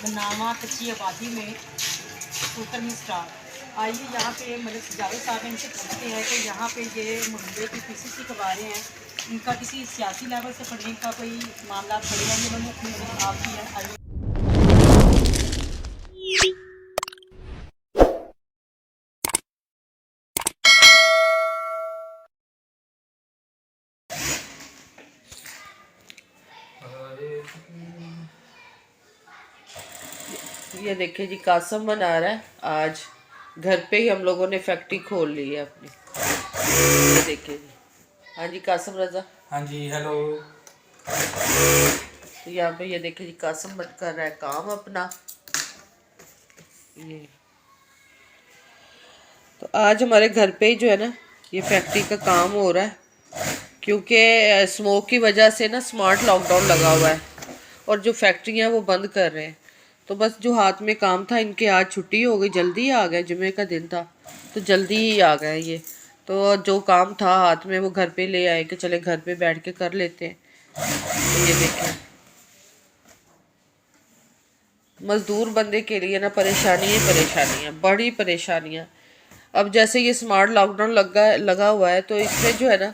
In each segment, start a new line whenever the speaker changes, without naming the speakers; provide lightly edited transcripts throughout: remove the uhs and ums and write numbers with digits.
बनावा कच्ची आबादी में सूटर में स्टार। आइए यहाँ पे मतलब जावेद साहब इनसे पूछते हैं कि यहाँ पे ये मुहल्ले की पीसीसी कबारें हैं, इनका किसी सियासी लेवल से फंडिंग का कोई मामला पड़ेगा ये मतलब आपकी है। आइए
ये देखिए जी, कासम बना रहा है। आज घर पे ही हम लोगों ने फैक्ट्री खोल ली है अपनी। ये देखिए जी। हाँ जी कासम रजा।
हाँ जी हेलो।
तो यहाँ पे ये देखिए जी, कासम बन कर रहा है काम अपना। ये तो आज हमारे घर पे ही जो है ना ये फैक्ट्री का काम हो रहा है, क्योंकि स्मोक की वजह से ना स्मार्ट लॉकडाउन लगा हुआ है और जो फैक्ट्री है वो बंद कर रहे हैं। तो बस जो हाथ में काम था इनके आज छुट्टी हो गई, जल्दी ही आ गए, जुमे का दिन था तो जल्दी ही आ गए ये। तो जो काम था हाथ में वो घर पे ले आए कि चले घर पे बैठ के कर लेते हैं। तो ये देखें, मजदूर बंदे के लिए ना परेशानी ही परेशानियाँ, बड़ी परेशानियाँ। अब जैसे ये स्मार्ट लॉकडाउन लगा हुआ है तो इसमें जो है ना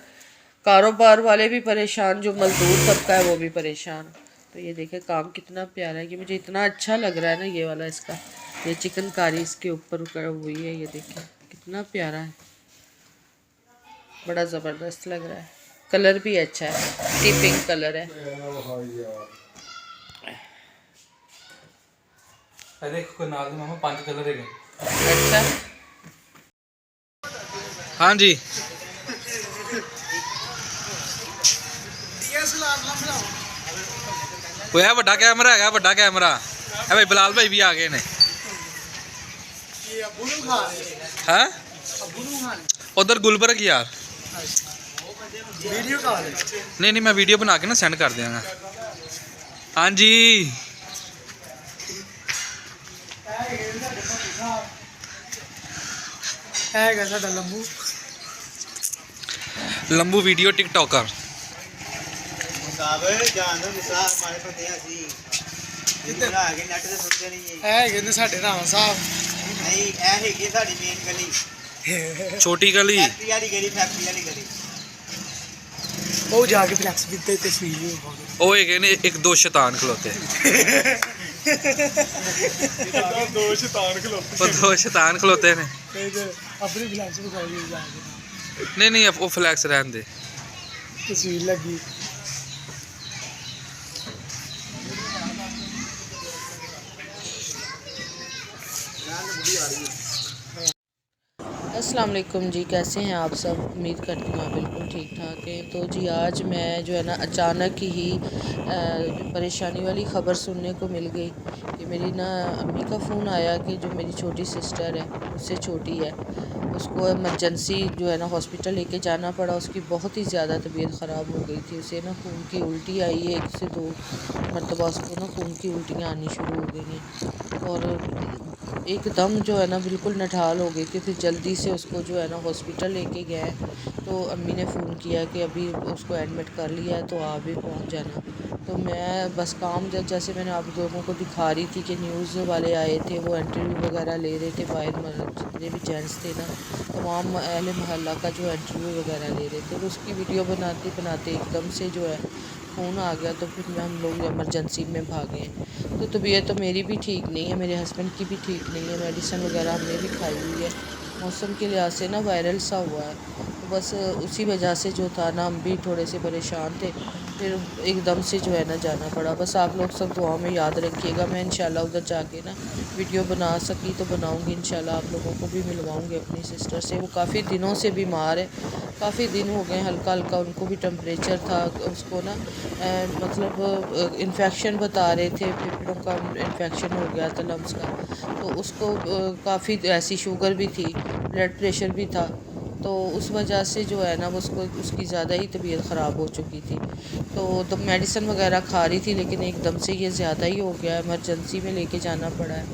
कारोबार वाले भी परेशान, जो मजदूर तबका है वो भी परेशान। तो ये देखें काम कितना प्यारा है, कि मुझे इतना अच्छा लग रहा है ना ये वाला, इसका ये चिकनकारी इसके ऊपर हुई है। ये देखें कितना प्यारा है, बड़ा ज़बरदस्त लग रहा है। कलर भी अच्छा है, टी पिंक कलर है।
देखो नाल मामा 5 कलर है।
अच्छा
हाँ जी वो है बड़ा कैमरा है, बड़ा कैमरा है भाई। बिलाल भाई भी आ गए ने। हाँ उधर गुलबर्ग यार।
वीडियो कॉल
नहीं मैं वीडियो बना के ना सेंड कर देंगे। हाँ जी
है साडा
लंबू वीडियो टिकटॉकर।
साडे राम साहब
छोटी गली
वो जाके फ्लैक्स किते तस्वीर
वो ने एक दो शैतान खलोते। वो दो शैतान खलोते ने।
अपनी फ्लैक्स दिखाई जाके
नहीं वो फ्लैक्स रहन दे।
तस्वीर लगी।
अस्सलाम वालेकुम जी, कैसे हैं आप सब? उम्मीद करती हूँ आप बिल्कुल ठीक ठाक हैं। तो जी आज मैं जो है ना अचानक ही परेशानी वाली ख़बर सुनने को मिल गई कि मेरी ना अम्मी का फ़ोन आया कि जो मेरी छोटी सिस्टर है, उससे छोटी है, उसको इमरजेंसी जो है ना हॉस्पिटल लेके जाना पड़ा। उसकी बहुत ही ज़्यादा तबीयत ख़राब हो गई थी, उसे ना खून की उल्टी आई है, 1 से 2 मरतबा उसको ना खून की उल्टियाँ आनी शुरू हो गई हैं और एकदम जो है ना बिल्कुल नठाल हो गई थी। फिर जल्दी से उसको जो है ना हॉस्पिटल लेके गए तो अम्मी ने फ़ोन किया कि अभी उसको एडमिट कर लिया है तो आप भी पहुंच जाना। तो मैं बस काम जैसे मैंने आप लोगों को दिखा रही थी कि न्यूज़ वाले आए थे, वो इंटरव्यू वगैरह ले रहे थे, बाहर जितने भी जेंट्स थे ना तमाम अहले मोहल्ला का जो इंटरव्यू वगैरह ले रहे थे, तो उसकी वीडियो बनाते बनाते एकदम से जो है फ़ोन आ गया। तो फिर हम लोग इमरजेंसी में भागे। तो तबीयत तो मेरी भी ठीक नहीं है, मेरे हस्बैंड की भी ठीक नहीं है, मेडिसिन वगैरह हमने भी खाई हुई है। मौसम के लिहाज से ना वायरल सा हुआ है, तो बस उसी वजह से जो था ना हम भी थोड़े से परेशान थे। फिर एकदम से जो है ना जाना पड़ा। बस आप लोग सब दुआ में याद रखिएगा। मैं इंशाल्लाह उधर जाके ना वीडियो बना सकी तो बनाऊंगी, इंशाल्लाह आप लोगों को भी मिलवाऊंगी अपनी सिस्टर से। वो काफ़ी दिनों से बीमार है, काफ़ी दिन हो गए, हल्का हल्का उनको भी टेम्परेचर था, उसको ना मतलब इन्फेक्शन बता रहे थे, फेफड़ों का इन्फेक्शन हो गया था, लम्स का। तो उसको काफ़ी ऐसी शुगर भी थी, ब्लड प्रेशर भी था, तो उस वजह से जो है ना वो उसको उसकी ज़्यादा ही तबीयत ख़राब हो चुकी थी। तो मेडिसिन वगैरह खा रही थी, लेकिन एकदम से ये ज़्यादा ही हो गया, इमरजेंसी में लेके जाना पड़ा है।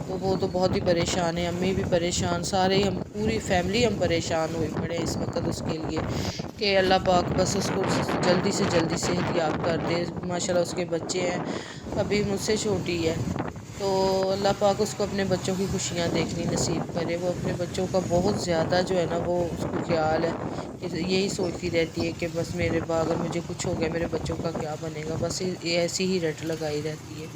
तो वो तो बहुत ही परेशान है, अम्मी भी परेशान, सारे हम पूरी फैमिली हम परेशान हुए पड़े इस वक्त उसके लिए कि अल्लाह पाक बस उसको जल्दी से जल्दी सेहतयाब कर दे। माशाल्लाह उसके बच्चे हैं, अभी मुझसे छोटी है तो अल्लाह पाक उसको अपने बच्चों की खुशियाँ देखनी नसीब करे। वो अपने बच्चों का बहुत ज़्यादा जो है ना वो उसको ख्याल है कि यही सोचती रहती है कि बस मेरे अगर मुझे कुछ हो गया मेरे बच्चों का क्या बनेगा, बस ये ऐसी ही रट लगाई रहती है।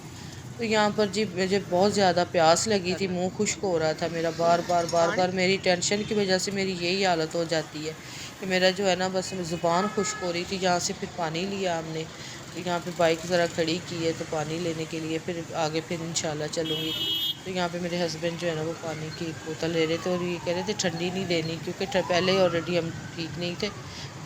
तो यहाँ पर जी मुझे बहुत ज़्यादा प्यास लगी थी, मुंह खुश्क हो रहा था मेरा, बार बार मेरी टेंशन की वजह से मेरी यही हालत हो जाती है कि मेरा जो है ना बस ज़ुबान खुश्क हो रही थी। यहाँ से फिर पानी लिया हमने, तो यहाँ पे बाइक ज़रा खड़ी की है तो पानी लेने के लिए, फिर आगे फिर इंशाल्लाह चलूँगी। तो यहाँ पे मेरे हस्बैंड जो है ना वो पानी की एक बोतल ले रहे थे और ये कह रहे थे ठंडी नहीं लेनी, क्योंकि पहले ऑलरेडी हम ठीक नहीं थे,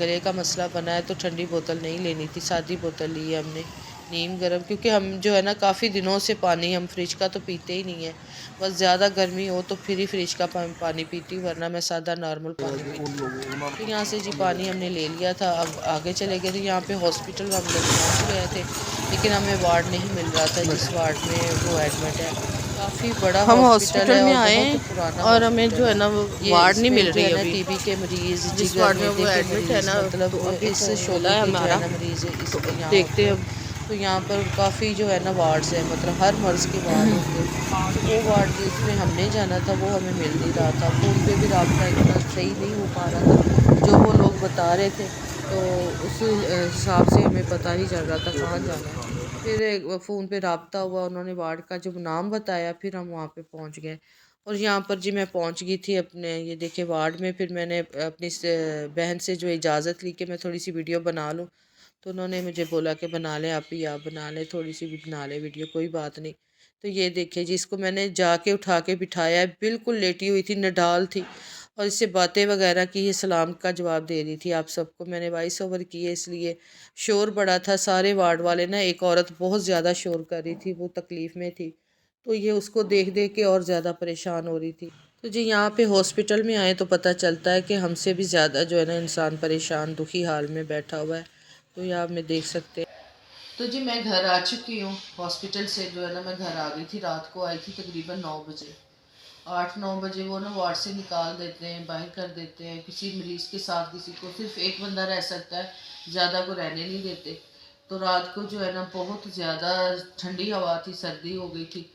गले का मसला बना है, तो ठंडी बोतल नहीं लेनी थी, सादी बोतल ली है हमने नीम गर्म, क्योंकि हम जो है ना काफ़ी दिनों से पानी हम फ्रिज का तो पीते ही नहीं है। बस ज़्यादा गर्मी हो तो फिर ही फ्रिज का पानी पीती हूँ, वरना मैं सादा नॉर्मल पानी पीती हूँ। तो यहाँ से जी पानी हमने ले लिया था, अब आगे चले गए थे। यहाँ पे हॉस्पिटल हम लोग पहुँच गए थे, लेकिन हमें वार्ड नहीं मिल रहा था जिस वार्ड में वो एडमिट है। काफ़ी बड़ा
हम
हॉस्पिटल है
में
और
आए
बहुत पुराना
और हमें जो है ना वो
ये
वार्ड नहीं
इसमें
मिल
जो
रही
है ना
अभी।
टीबी के मरीज़,
जिस
जिगर
वार्ड में
मैदे
वो
के
एडमिट है
मरीज़,
ना,
मतलब
तो अभी
इस
तो
शोबे
मिला है
के जो है
हमारा,
ना मरीज़ इस
तो
यहाँ
देखते
होते
हैं
हैं। तो यहाँ पर काफ़ी जो है ना वार्ड्स है, मतलब हर मर्ज़ के वार्ड होते हैं। तो वो वार्ड जिसमें हमने जाना था वो हमें मिल नहीं रहा था, फ़ोन पे भी रब्ता इतना सही नहीं हो पा रहा था जो वो लोग बता रहे थे, तो उस हिसाब से हमें पता नहीं चल रहा था कहाँ जाना है। फिर फ़ोन पे रब्ता हुआ, उन्होंने वार्ड का जो नाम बताया, फिर हम वहाँ पे पहुँच गए। और यहाँ पर जी मैं पहुँच गई थी अपने ये देखिए वार्ड में। फिर मैंने अपनी बहन से जो इजाज़त ली कि मैं थोड़ी सी वीडियो बना लूँ, तो उन्होंने मुझे बोला कि बना लें आप ही, आप बना लें, थोड़ी सी भी बना लें वीडियो, कोई बात नहीं। तो ये देखिए जी इसको मैंने जाके उठा के बिठाया है, बिल्कुल लेटी हुई थी, नडाल थी, और इससे बातें वगैरह की, ये सलाम का जवाब दे रही थी आप सबको। मैंने वॉइस ओवर की है इसलिए शोर बड़ा था, सारे वार्ड वाले ना, एक औरत बहुत ज़्यादा शोर कर रही थी, वो तकलीफ़ में थी, तो ये उसको देख देख के और ज़्यादा परेशान हो रही थी। तो जी यहाँ पे हॉस्पिटल में आए तो पता चलता है कि हमसे भी ज़्यादा जो है ना इंसान परेशान दुखी हाल में बैठा हुआ है। तो ये आप में देख सकते हैं। तो जी मैं घर आ चुकी हूँ हॉस्पिटल से, जो है ना मैं घर आ गई थी, रात को आई थी तकरीबन 9 बजे। 8-9 बजे वो ना वार्ड से निकाल देते हैं, बाहर कर देते हैं। किसी मरीज़ के साथ किसी को सिर्फ एक बंदा रह सकता है, ज़्यादा को रहने नहीं देते। तो रात को जो है ना बहुत ज़्यादा ठंडी हवा थी, सर्दी हो गई थी।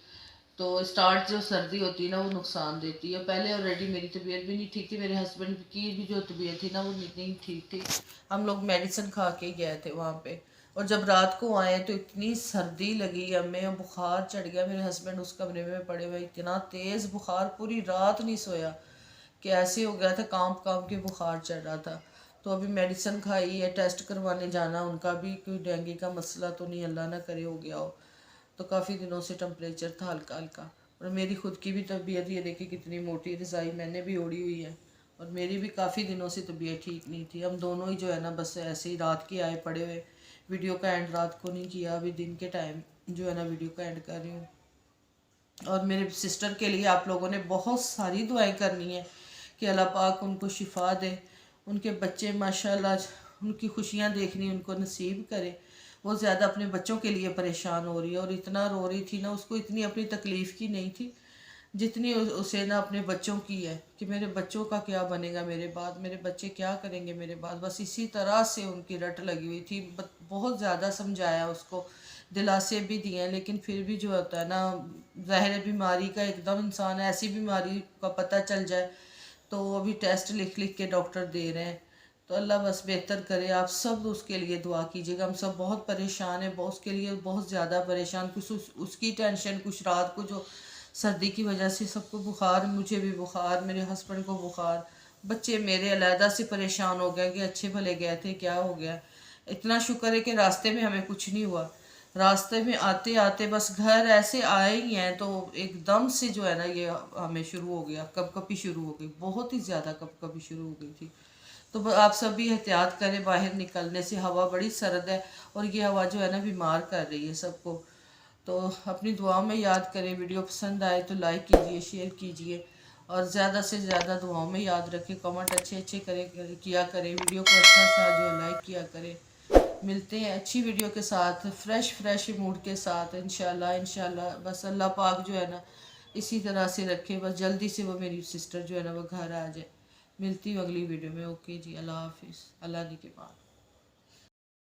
तो स्टार्ट जो सर्दी होती है ना वो नुकसान देती है। पहले ऑलरेडी मेरी तबीयत भी नहीं ठीक थी, मेरे हस्बैंड की भी जो तबीयत थी ना वो नहीं ठीक थी। हम लोग मेडिसिन खा के गए थे वहाँ पे, और जब रात को आए तो इतनी सर्दी लगी हमें, बुखार चढ़ गया। मेरे हस्बैंड उस कमरे में पड़े हुए, इतना तेज़ बुखार, पूरी रात नहीं सोया, कि ऐसे हो गया था, कांप कांप के बुखार चढ़ रहा था। तो अभी मेडिसिन खाई है, टेस्ट करवाने जाना, उनका भी कोई डेंगू का मसला तो नहीं, अल्लाह ना करे हो गया हो। तो काफ़ी दिनों से टेम्परेचर था हल्का हल्का। और मेरी खुद की भी तबीयत, ये देखिए कितनी मोटी रज़ाई मैंने भी ओढ़ी हुई है, और मेरी भी काफ़ी दिनों से तबीयत ठीक नहीं थी। हम दोनों ही जो है ना बस ऐसे ही रात के आए पड़े हुए, वीडियो का एंड रात को नहीं किया, अभी दिन के टाइम जो है ना वीडियो का एंड कर रही हूँ। और मेरे सिस्टर के लिए आप लोगों ने बहुत सारी दुआएं करनी है कि अल्लाह पाक उनको शिफा दे, उनके बच्चे माशाल्लाह उनकी खुशियाँ देखनी उनको नसीब करे। वो ज़्यादा अपने बच्चों के लिए परेशान हो रही है, और इतना रो रही थी ना, उसको इतनी अपनी तकलीफ़ की नहीं थी जितनी उसे ना अपने बच्चों की है, कि मेरे बच्चों का क्या बनेगा मेरे बाद, मेरे बच्चे क्या करेंगे मेरे बाद। बस इसी तरह से उनकी रट लगी हुई थी। बहुत ज़्यादा समझाया उसको, दिलासे भी दिए, लेकिन फिर भी जो होता है ना, ज़ाहिर है बीमारी का एकदम इंसान ऐसी बीमारी का पता चल जाए, तो अभी टेस्ट लिख लिख के डॉक्टर दे रहे हैं। तो अल्लाह बस बेहतर करे, आप सब उसके लिए दुआ कीजिएगा। हम सब बहुत परेशान हैं, बहुत उसके लिए बहुत ज़्यादा परेशान, कुछ उसकी टेंशन, कुछ रात को जो सर्दी की वजह से सबको बुखार, मुझे भी बुखार, मेरे हस्बैंड को बुखार, बच्चे मेरे अलहदा से परेशान हो गए कि अच्छे भले गए थे, क्या हो गया। इतना शुक्र है कि रास्ते में हमें कुछ नहीं हुआ। रास्ते में आते आते बस घर ऐसे आए ही हैं तो एकदम से जो है ना ये हमें शुरू हो गया, कपकपी शुरू हो गई, बहुत ही ज़्यादा कपकपी शुरू हो गई थी। तो आप सब भी एहतियात करें बाहर निकलने से, हवा बड़ी सर्द है, और ये हवा जो है ना बीमार कर रही है सबको। तो अपनी दुआओं में याद करें। वीडियो पसंद आए तो लाइक कीजिए, शेयर कीजिए, और ज़्यादा से ज़्यादा दुआओं में याद रखें। कमेंट अच्छे अच्छे किया करें, वीडियो को अच्छा सा जो है लाइक किया करें। मिलते हैं अच्छी वीडियो के साथ, फ्रेश मूड के साथ, इंशाल्लाह। बस अल्लाह पाक जो है ना इसी तरह से रखे, बस जल्दी से वो मेरी सिस्टर जो है ना वो घर आ जाए। मिलती हूँ अगली वीडियो में। ओके जी, अल्लाह हाफिज़, अल्लाह ने के बाद।